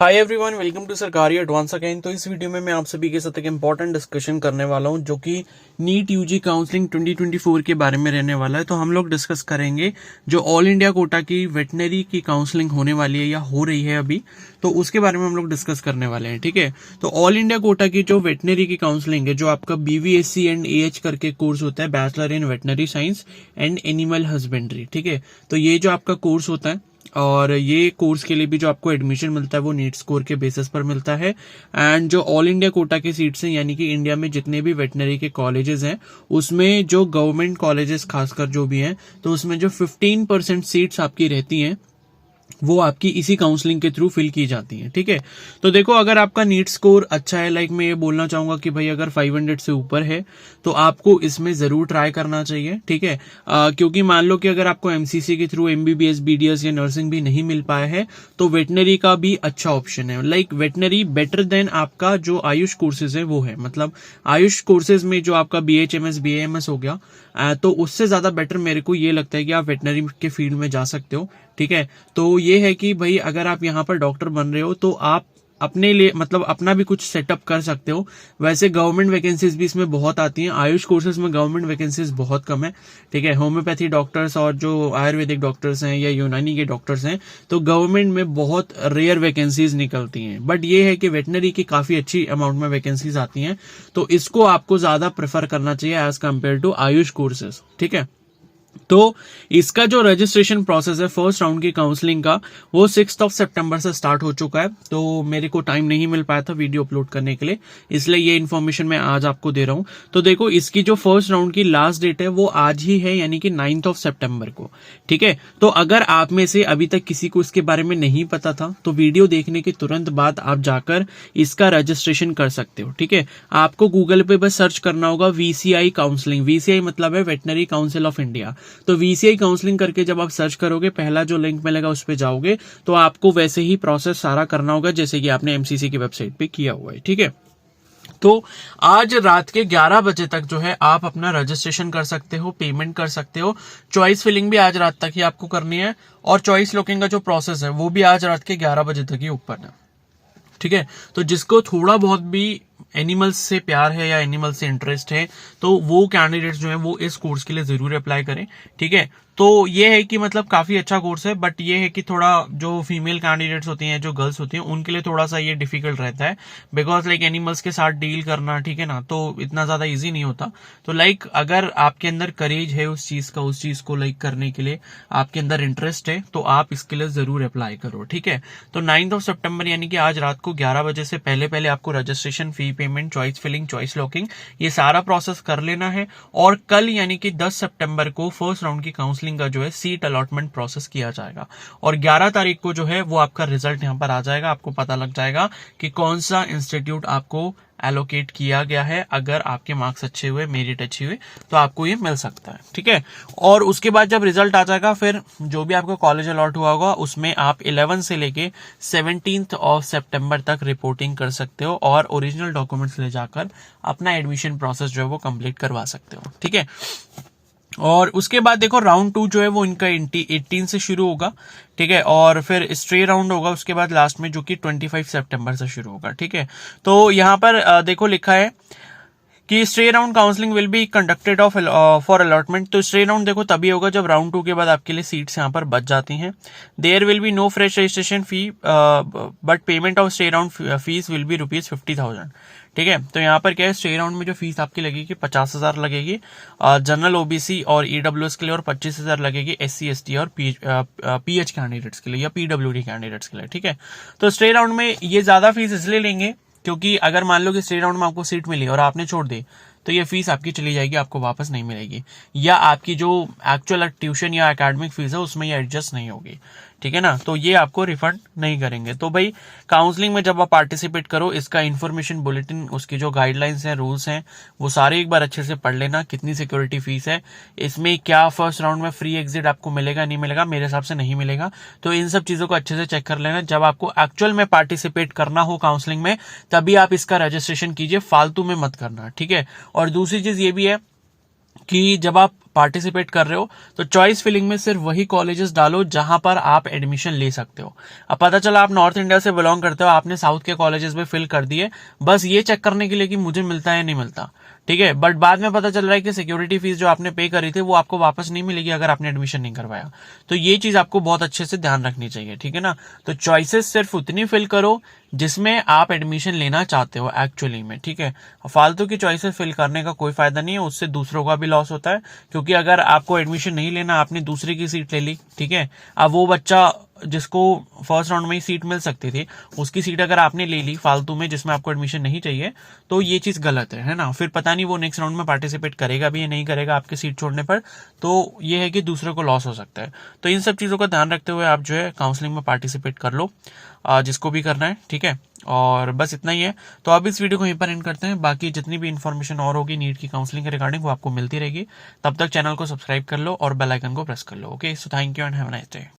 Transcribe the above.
Hi everyone, welcome to सरकारी advance again. तो इस वीडियो में मैं आप सभी के साथ एक इंपॉर्टेंट डिस्कशन करने वाला हूं जो कि नीट यूजी काउंसलिंग 2024 के बारे में रहने वाला है। तो हम लोग डिस्कस करेंगे जो ऑल इंडिया कोटा की वेटनरी की काउंसलिंग होने वाली है या हो रही है अभी, तो उसके बारे में हम लोग डिस्कस करने वाले हैं। ठीक है, तो ऑल इंडिया कोटा की जो वेटनरी की काउंसलिंग है, जो आपका BVSC एंड AH करके कोर्स होता है, bachelor in veterinary science and animal husbandry. ठीक है, तो ये जो आपका कोर्स होता है और ये कोर्स के लिए भी जो आपको एडमिशन मिलता है वो नीट स्कोर के बेसिस पर मिलता है। एंड जो ऑल इंडिया कोटा की सीट्स हैं, यानी कि इंडिया में जितने भी वेटनरी के कॉलेजेस हैं उसमें जो गवर्नमेंट कॉलेजेस खासकर जो भी हैं, तो उसमें जो 15% सीट्स आपकी रहती हैं वो आपकी इसी काउंसलिंग के थ्रू फिल की जाती है। ठीक है, तो देखो अगर आपका नीट स्कोर अच्छा है, लाइक मैं ये बोलना चाहूंगा कि भाई अगर 500 से ऊपर है तो आपको इसमें जरूर ट्राई करना चाहिए। ठीक है, क्योंकि मान लो कि अगर आपको MCC के थ्रू MBBS BDS या नर्सिंग भी नहीं मिल पाया है तो वेटनरी का भी अच्छा ऑप्शन है। लाइक वेटनरी बेटर देन आपका जो आयुष कोर्सेज है वो है, मतलब आयुष कोर्सेज में जो आपका BHMS BAMS हो गया, तो उससे ज्यादा बेटर मेरे को ये लगता है कि आप वेटनरी के फील्ड में जा सकते हो। ठीक है, तो ये है कि भाई अगर आप यहाँ पर डॉक्टर बन रहे हो तो आप अपने लिए मतलब अपना भी कुछ सेटअप कर सकते हो। वैसे गवर्नमेंट वैकेंसीज भी इसमें बहुत आती हैं, आयुष कोर्सेज में गवर्नमेंट वैकेंसीज बहुत कम है। ठीक है, होम्योपैथी डॉक्टर्स और जो आयुर्वेदिक डॉक्टर्स हैं या यूनानी के डॉक्टर्स हैं तो गवर्नमेंट में बहुत रेयर वैकेंसीज निकलती हैं। बट ये है कि वेटनरी की काफी अच्छी अमाउंट में वैकेंसीज आती हैं, तो इसको आपको ज्यादा प्रेफर करना चाहिए as compare to AYUSH courses. ठीक है, तो इसका जो रजिस्ट्रेशन प्रोसेस है फर्स्ट राउंड की काउंसलिंग का, वो 6 सितंबर से स्टार्ट हो चुका है। तो मेरे को टाइम नहीं मिल पाया था वीडियो अपलोड करने के लिए, इसलिए ये इन्फॉर्मेशन मैं आज आपको दे रहा हूं। तो देखो इसकी जो फर्स्ट राउंड की लास्ट डेट है वो आज ही है, यानी कि 9 सितंबर को। ठीक है, तो अगर आप में से अभी तक किसी को इसके बारे में नहीं पता था तो वीडियो देखने के तुरंत बाद आप जाकर इसका रजिस्ट्रेशन कर सकते हो। ठीक है, आपको गूगल पे बस सर्च करना होगा VCI काउंसलिंग। VCI मतलब है वेटनरी काउंसिल ऑफ इंडिया। तो VCI काउंसलिंग करके जब आप सर्च करोगे, पहला जो लिंक मिलेगा उस पर जाओगे तो आपको वैसे ही प्रोसेस सारा करना होगा जैसे कि आपने MCC की वेबसाइट पे किया हुआ है। ठीक है, तो आज रात के 11 बजे तक जो है आप अपना रजिस्ट्रेशन कर सकते हो, पेमेंट कर सकते हो। चॉइस फिलिंग भी आज रात तक ही आपको करनी है और चॉइस लॉकिंग का जो प्रोसेस है वो भी आज रात के 11 बजे तक ही ओपन है। ठीक है, तो जिसको थोड़ा बहुत भी एनिमल्स से प्यार है या एनिमल से इंटरेस्ट है तो वो कैंडिडेट्स जो है वो इस कोर्स के लिए जरूर अप्लाई करें। ठीक है, तो ये है कि मतलब काफी अच्छा कोर्स है, बट ये है कि थोड़ा जो फीमेल कैंडिडेट्स होती हैं, जो गर्ल्स होती हैं, उनके लिए थोड़ा सा ये डिफिकल्ट रहता है, बिकॉज लाइक एनिमल्स के साथ डील करना, ठीक है ना, तो इतना ज्यादा इजी नहीं होता। तो लाइक अगर आपके अंदर करेज है उस चीज को लाइक करने के लिए, आपके अंदर इंटरेस्ट है, तो आप इसके लिए जरूर अप्लाई करो। ठीक है, तो 9 सितंबर यानी कि आज रात को 11 बजे से पहले पहले आपको registration, fee payment, choice filling, choice locking, ये सारा प्रोसेस कर लेना है। और कल यानी कि 10 सितंबर को फर्स्ट राउंड की काउंसलिंग का जो है सीट अलॉटमेंट प्रोसेस किया जाएगा और 11 तारीख को जो है वो आपका रिजल्ट यहां पर आ जाएगा। आपको पता लग जाएगा कि कौन सा इंस्टीट्यूट आपको एलोकेट किया गया है। अगर आपके मार्क्स अच्छे हुए, मेरिट अच्छी हुई, तो आपको ये मिल सकता है। ठीक है, और उसके बाद जब रिजल्ट आ जाएगा फिर जो भी आपको कॉलेज अलॉट हुआ होगा उसमें आप 11 से लेके 17 सितंबर तक रिपोर्टिंग कर सकते हो और ओरिजिनल डॉक्यूमेंट्स ले जाकर अपना एडमिशन प्रोसेस जो है वो कंप्लीट करवा सकते हो। ठीक है, और उसके बाद देखो राउंड 2 जो है वो इनका 18 से शुरू होगा। ठीक है, और फिर स्ट्रे राउंड होगा उसके बाद लास्ट में, जो कि 25 सितंबर से शुरू होगा। ठीक है, तो यहाँ पर देखो लिखा है कि stray round counselling will be conducted of for allotment. तो स्ट्रे राउंड देखो तभी होगा जब राउंड 2 के बाद आपके लिए सीट्स यहाँ पर बच जाती हैं। There will be no fresh registration fee but payment of stray round fees will be ₹50,000। ठीक है, तो यहाँ पर क्या है, स्टे राउंड में जो फीस आपकी लगेगी 50,000 लगेगी जनरल OBC और EWS के लिए, और 25,000 लगेगी SC ST और PH कैंडिडेट्स के लिए या PWD कैंडिडेट्स के लिए। ठीक है, तो स्टे राउंड में ये ज्यादा फीस इसलिए लेंगे क्योंकि अगर मान लो कि स्टे राउंड में आपको सीट मिली और आपने छोड़ दी तो ये फीस आपकी चली जाएगी, आपको वापस नहीं मिलेगी, या आपकी जो एक्चुअल ट्यूशन या एकेडमिक फीस है उसमें ये एडजस्ट नहीं होगी। ठीक है ना, तो ये आपको रिफंड नहीं करेंगे। तो भाई काउंसलिंग में जब आप पार्टिसिपेट करो, इसका इन्फॉर्मेशन बुलेटिन, उसकी जो गाइडलाइंस हैं, रूल्स हैं, वो सारे एक बार अच्छे से पढ़ लेना। कितनी सिक्योरिटी फीस है, इसमें क्या फर्स्ट राउंड में फ्री एग्जिट आपको मिलेगा नहीं मिलेगा, मेरे हिसाब से नहीं मिलेगा। तो इन सब चीजों को अच्छे से चेक कर लेना। जब आपको एक्चुअल में पार्टिसिपेट करना हो काउंसलिंग में तभी आप इसका रजिस्ट्रेशन कीजिए, फालतू में मत करना। ठीक है, और दूसरी चीज ये भी है कि जब आप पार्टिसिपेट कर रहे हो तो चॉइस फिलिंग में सिर्फ वही कॉलेजेस डालो जहां पर आप एडमिशन ले सकते हो। अब पता चला आप नॉर्थ इंडिया से बिलोंग करते हो, आपने साउथ के कॉलेजेस में फिल कर दिए बस ये चेक करने के लिए कि मुझे मिलता है या नहीं मिलता, ठीक है, बट बाद में पता चल रहा है कि सिक्योरिटी फीस जो आपने पे करी थी वो आपको वापस नहीं मिलेगी अगर आपने एडमिशन नहीं करवाया। तो ये चीज आपको बहुत अच्छे से ध्यान रखनी चाहिए, ठीक है ना। तो चॉइसेस सिर्फ उतनी फिल करो जिसमें आप एडमिशन लेना चाहते हो एक्चुअली में, ठीक है। फालतू की चॉइसेस फिल करने का कोई फायदा नहीं है, उससे दूसरों का भी लॉस होता है, क्योंकि अगर आपको एडमिशन नहीं लेना, आपने दूसरे की सीट ले ली, ठीक है, अब वो बच्चा जिसको फर्स्ट राउंड में ही सीट मिल सकती थी उसकी सीट अगर आपने ले ली फालतू में जिसमें आपको एडमिशन नहीं चाहिए, तो ये चीज गलत है ना। फिर पता नहीं वो नेक्स्ट राउंड में पार्टिसिपेट करेगा भी या नहीं करेगा आपकी सीट छोड़ने पर, तो ये है कि दूसरे को लॉस हो सकता है। तो इन सब चीजों का ध्यान रखते हुए आप जो है काउंसलिंग में पार्टिसिपेट कर लो, जिसको भी करना है, ठीक है। और बस इतना ही है। तो अब इस वीडियो को यहीं पर एंड करते हैं, बाकी जितनी भी इन्फॉर्मेशन और होगी नीट की काउंसलिंग के रिगार्डिंग वो आपको मिलती रहेगी। तब तक चैनल को सब्सक्राइब कर लो और बेल आइकन को प्रेस कर लो। Okay, so thank you and have a nice day.